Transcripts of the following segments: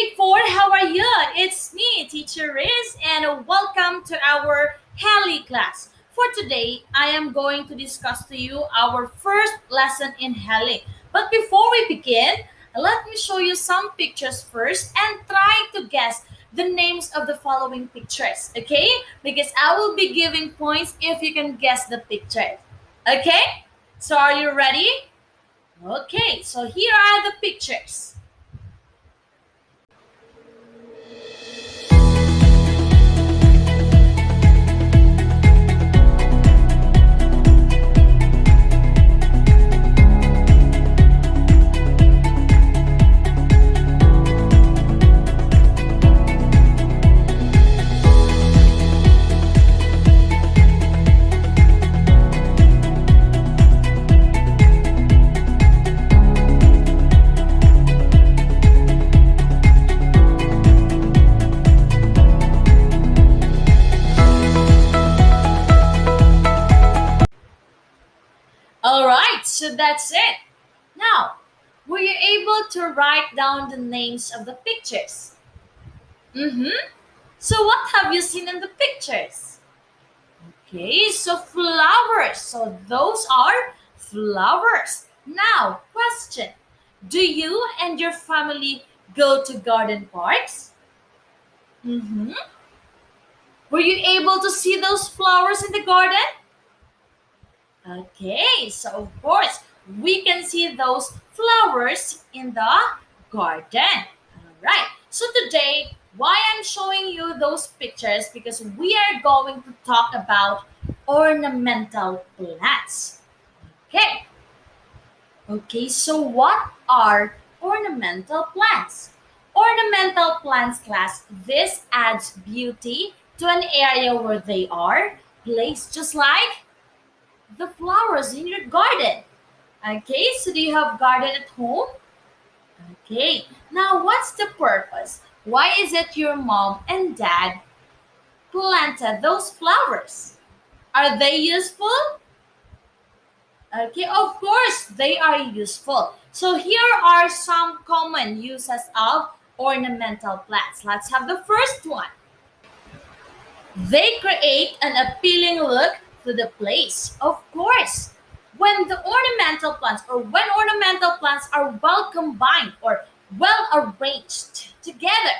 grade 4, how are you? It's me, Teacher Riz, and welcome to our HELE class. For today, I am going to discuss to you our first lesson in HELE. But before we begin, let me show you some pictures first and try to guess the names of the following pictures, okay? Because I will be giving points if you can guess the picture. Okay? So are you ready? Okay, so here are the pictures. All right, so that's it. Now, were you able to write down the names of the pictures? Mm-hmm. So what have you seen in the pictures? Okay, so flowers. So those are flowers. Now, question. Do you and your family go to garden parks? Mm-hmm. Were you able to see those flowers in the garden? Okay, so of course, we can see those flowers in the garden. All right, so today, why I'm showing you those pictures because we are going to talk about ornamental plants. Okay, okay, so what are ornamental plants? Ornamental plants class, this adds beauty to an area where they are placed just like the flowers in your garden. Okay, so do you have garden at home? Okay, now what's the purpose? Why is it your mom and dad planted those flowers? Are they useful? Okay, of course they are useful. So here are some common uses of ornamental plants. Let's have the first one. They create an appealing look to the place. Of course, when the ornamental plants or when ornamental plants are well combined or well arranged together,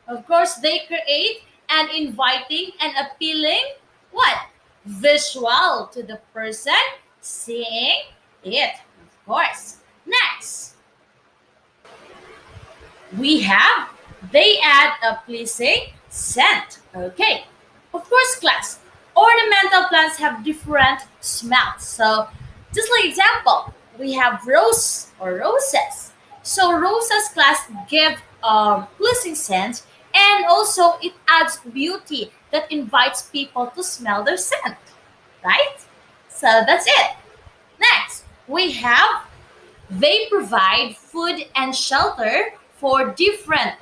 of course, they create an inviting and appealing what? Visual to the person seeing it. Of course. Next, we have they add a pleasing scent. Okay. Of course, class. Ornamental plants have different smells. So, just like example, we have rose or roses. So roses class give pleasing scent and also it adds beauty that invites people to smell their scent. Right? So that's it. Next, we have they provide food and shelter for different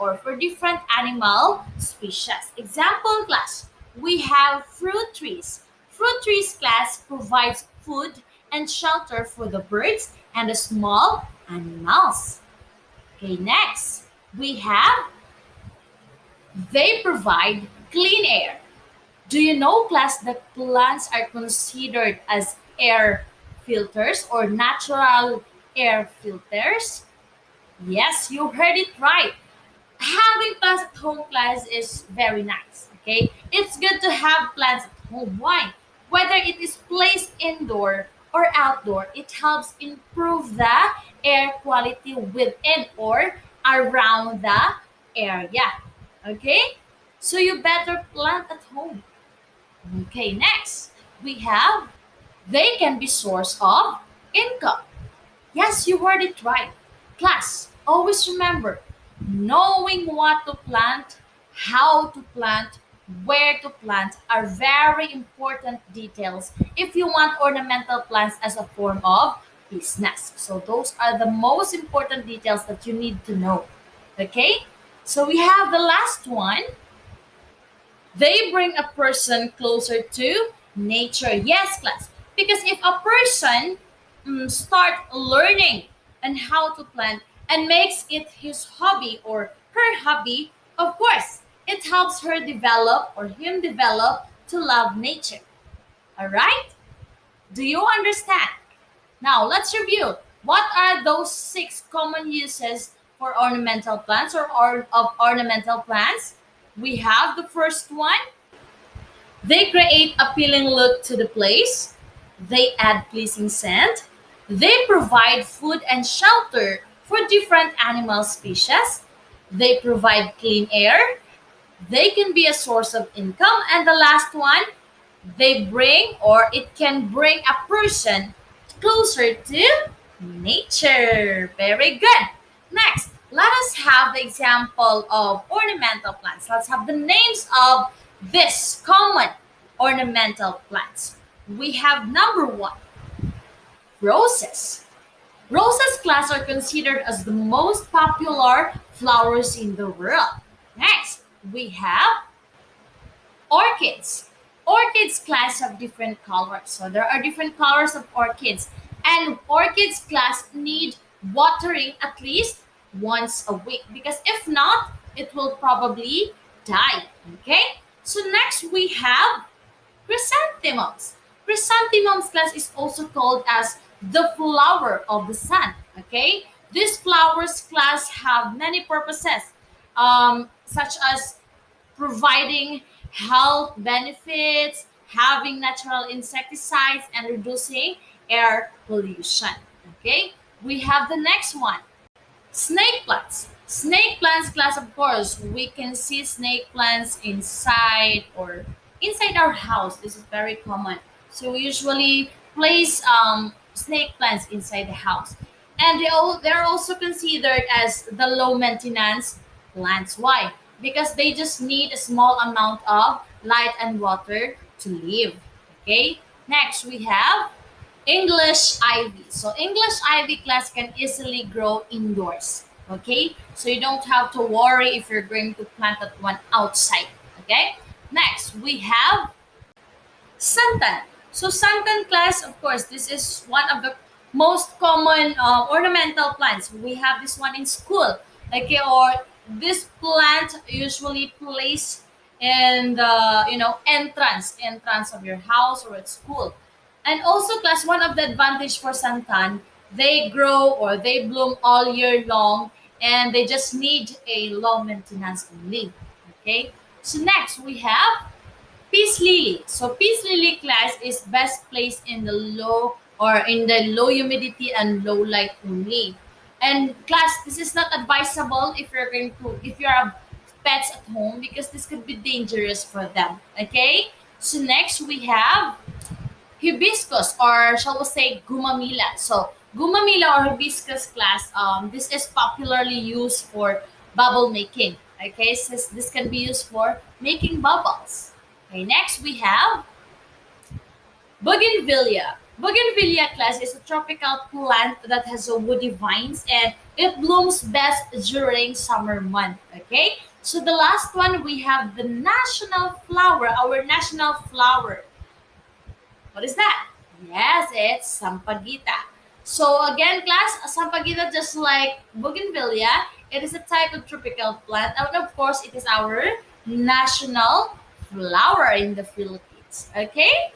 animal species. Example class, we have fruit trees. Fruit trees class provides food and shelter for the birds and the small animals. Okay, next, we have they provide clean air. Do you know, class, that plants are considered as air filters or natural air filters? Yes, you heard it right. Having plants at home, class, is very nice. Okay, it's good to have plants at home. Why? Whether it is placed indoor or outdoor, it helps improve the air quality within or around the area. Okay, so you better plant at home. Okay, next we have they can be source of income. Yes, you heard it right. Class, always remember knowing what to plant, how to plant, where to plant are very important details if you want ornamental plants as a form of business. So, those are the most important details that you need to know. Okay? So, we have the last one. They bring a person closer to nature. Yes, class. Because if a person start learning and how to plant and makes it his hobby or her hobby, of course, it helps her develop or him develop to love nature. All right? Do you understand? Now, let's review. What are those six common uses for ornamental plants or of ornamental plants? We have the first one. They create appealing look to the place. They add pleasing scent. They provide food and shelter for different animal species. They provide clean air. They can be a source of income. And the last one, they bring or it can bring a person closer to nature. Very good. Next, let us have the example of ornamental plants. Let's have the names of this common ornamental plants. We have number one, roses. Roses class are considered as the most popular flowers in the world. Next, we have orchids. Orchids class have different colors. So there are different colors of orchids. And orchids class need watering at least once a week because if not, it will probably die. Okay? So next we have chrysanthemums. Chrysanthemums class is also called as the flower of the sun. Okay? These flowers class have many purposes, such as providing health benefits, having natural insecticides, and reducing air pollution. Okay, we have the next one, snake plants. Snake plants class, of course, we can see snake plants inside or inside our house. This is very common. So we usually place snake plants inside the house. And they're also considered as the low maintenance plants. Why? Because they just need a small amount of light and water to live. Okay. Next, we have English ivy. So English ivy class can easily grow indoors. Okay, so you don't have to worry if you're going to plant that one outside. Okay, next we have santan. So santan class, of course, this is one of the most common ornamental plants. We have this one in school. Okay, or this plant usually placed in the entrance of your house or at school. And also, class, one of the advantage for santan, they grow or they bloom all year long, and they just need a low maintenance only. Okay. So next we have peace lily. So peace lily class is best placed in the low or in the low humidity and low light only. And class, this is not advisable if you have pets at home because this could be dangerous for them. Okay. So next we have hibiscus, or shall we say gumamila. So gumamila or hibiscus class, this is popularly used for bubble making. Okay, so this can be used for making bubbles. Okay, next we have bougainvillea. Bougainvillea class is a tropical plant that has a woody vines and it blooms best during summer month. Okay, so the last one we have the national flower, our national flower. What is that? Yes, it's sampaguita. So again, class, sampaguita, just like bougainvillea, it is a type of tropical plant, and of course, it is our national flower in the Philippines. Okay.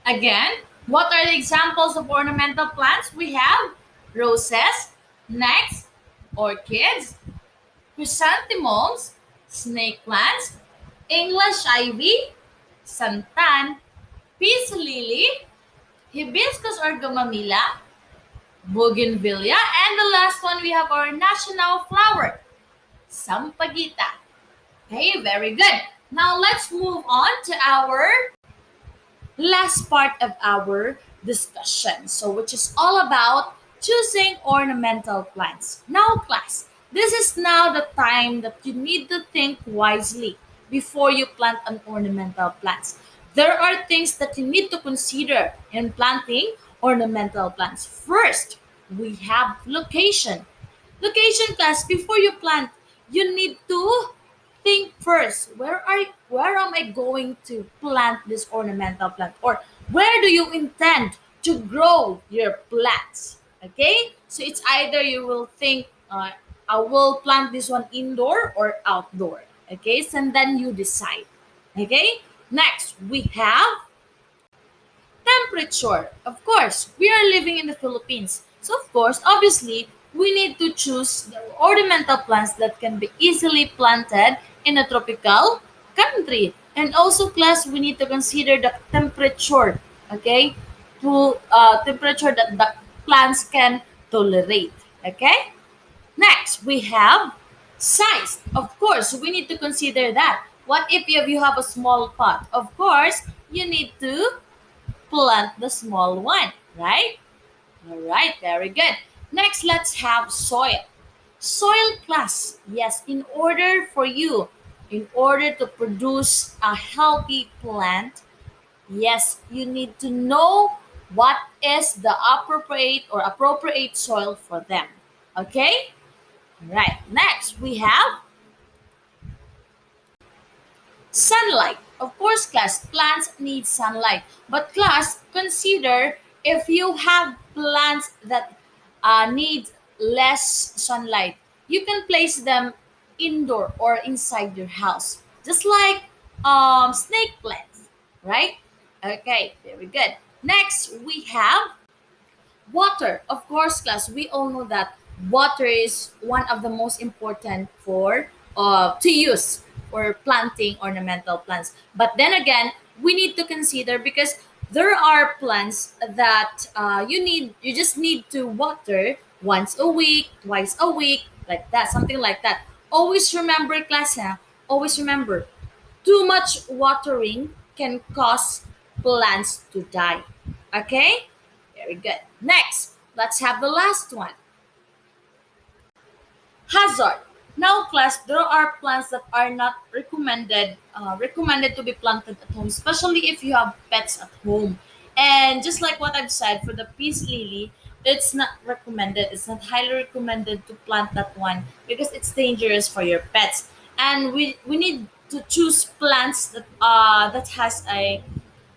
Again, what are the examples of ornamental plants? We have roses, next, orchids, chrysanthemums, snake plants, English ivy, santan, peace lily, hibiscus or gumamila, bougainvillea, and the last one we have our national flower, sampaguita. Okay, very good. Now let's move on to our last part of our discussion. So, which is all about choosing ornamental plants. Now, class, this is now the time that you need to think wisely before you plant an ornamental plants. There are things that you need to consider in planting ornamental plants. First, we have location. Location, class, before you plant, you need to think first, where am I going to plant this ornamental plant, or where do you intend to grow your plants? Okay, so it's either you will think, I will plant this one indoor or outdoor. Okay, so and then you decide. Okay, next we have temperature. Of course, we are living in the Philippines. So, of course, obviously, we need to choose the ornamental plants that can be easily planted in a tropical country. And also, class, we need to consider the temperature, okay? To temperature that the plants can tolerate, okay? Next, we have size. Of course, we need to consider that. What if you have a small pot? Of course, you need to plant the small one, right? All right, very good. Next, let's have soil. Soil class. Yes, in order to produce a healthy plant, yes, you need to know what is the appropriate soil for them. Okay? All right. Next, we have sunlight. Of course, class, plants need sunlight. But class, consider if you have plants that need less sunlight, you can place them indoor or inside your house. Just like snake plants, right? Okay, very good. Next, we have water, of course, class. We all know that water is one of the most important for to use for planting ornamental plants. But then again, we need to consider because there are plants that you just need to water once a week, twice a week, like that, something like that. Always remember, class, huh? Always remember, too much watering can cause plants to die. Okay? Very good. Next, let's have the last one. Hazard. Now, class, there are plants that are not recommended to be planted at home, especially if you have pets at home. And just like what I've said for the peace lily, it's not recommended. It's not highly recommended to plant that one because it's dangerous for your pets. And we need to choose plants that has a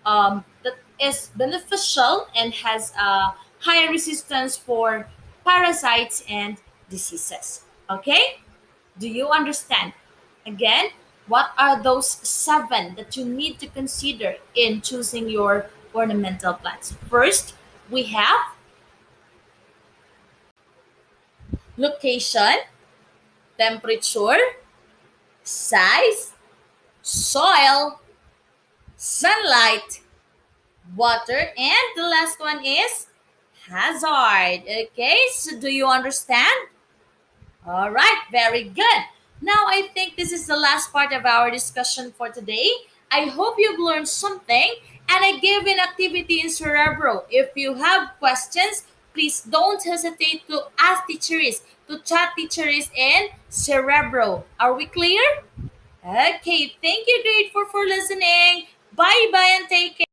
that is beneficial and has a high resistance for parasites and diseases. Okay? Do you understand? Again, what are those seven that you need to consider in choosing your ornamental plants? First, we have location, temperature, size, soil, sunlight, water, and the last one is hazard. Okay, so do you understand? All right, very good. Now I think this is the last part of our discussion for today. I hope you've learned something and I gave an activity in Cerebro. If you have questions, please don't hesitate to ask teachers, to chat teachers in Cerebro. Are we clear? Okay, thank you, grade 4, for listening. Bye bye and take care.